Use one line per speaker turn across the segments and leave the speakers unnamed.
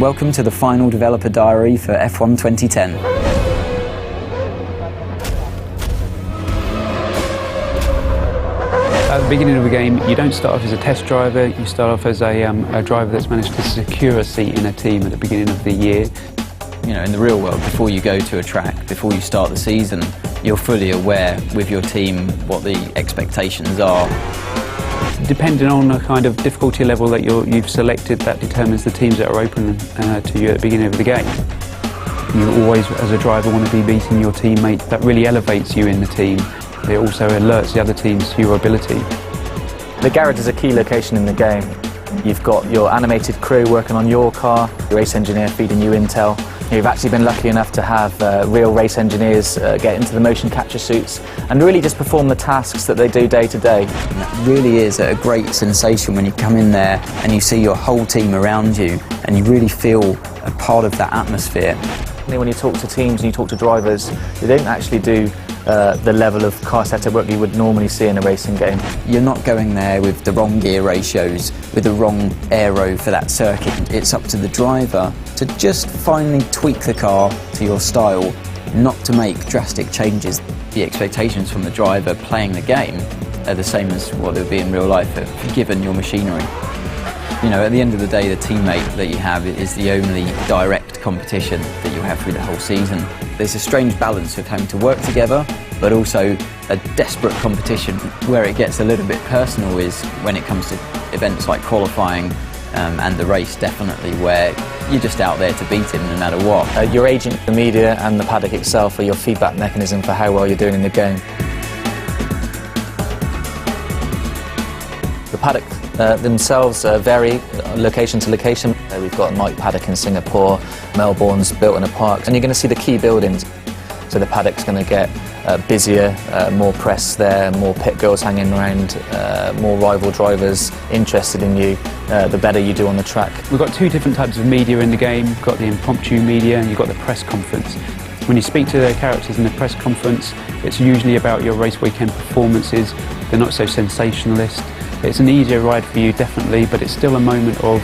Welcome to the final developer diary for F1 2010.
At the beginning of the game, you don't start off as a test driver, you start off as a driver that's managed to secure a seat in a team at the beginning of the year.
You know, in the real world, before you go to a track, before you start the season, you're fully aware with your team what the expectations are.
Depending on the kind of difficulty level that you've selected, that determines the teams that are open to you at the beginning of the game. You always, as a driver, want to be beating your teammate. That really elevates you in the team. It also alerts the other teams to your ability.
The garage is a key location in the game. You've got your animated crew working on your car, your race engineer feeding you intel. You've actually been lucky enough to have real race engineers get into the motion capture suits and really just perform the tasks that they do day to day.
And that really is a great sensation when you come in there and you see your whole team around you and you really feel a part of that atmosphere.
When you talk to teams and you talk to drivers, they don't actually do the level of car setup work you would normally see in a racing game.
You're not going there with the wrong gear ratios, with the wrong aero for that circuit. It's up to the driver to just finally tweak the car to your style, not to make drastic changes. The expectations from the driver playing the game are the same as what they would be in real life, given your machinery. You know, at the end of the day, the teammate that you have is the only direct competition that you have through the whole season. There's a strange balance of having to work together, but also a desperate competition. Where it gets a little bit personal is when it comes to events like qualifying and the race, definitely, where you're just out there to beat him no matter what.
Your agent, the media and the paddock itself are your feedback mechanism for how well you're doing in the game. The paddock themselves vary location to location. We've got Night Paddock in Singapore, Melbourne's built in a park, and you're going to see the key buildings. So the paddock's going to get busier, more press there, more pit girls hanging around, more rival drivers interested in you, the better you do on the track.
We've got two different types of media in the game. You've got the impromptu media and you've got the press conference. When you speak to the characters in the press conference, it's usually about your race weekend performances. They're not so sensationalist. It's an easier ride for you, definitely, but it's still a moment of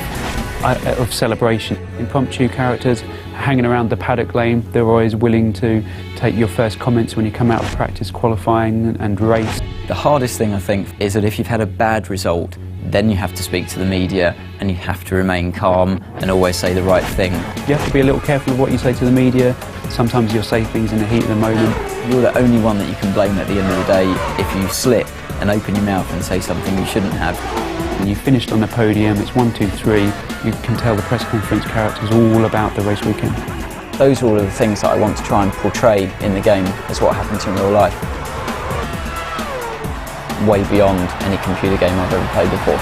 celebration. Impromptu characters hanging around the paddock lane, they're always willing to take your first comments when you come out of practice, qualifying and race.
The hardest thing, I think, is that if you've had a bad result, then you have to speak to the media and you have to remain calm and always say the right thing.
You have to be a little careful of what you say to the media. Sometimes you'll say things in the heat of the moment.
You're the only one that you can blame at the end of the day if you slip and open your mouth and say something you shouldn't have.
And you finished on the podium, it's 1, 2, 3. You can tell the press conference characters all about the race weekend.
Those are all of the things that I want to try and portray in the game as what happens in real life. Way beyond any computer game I've ever played before.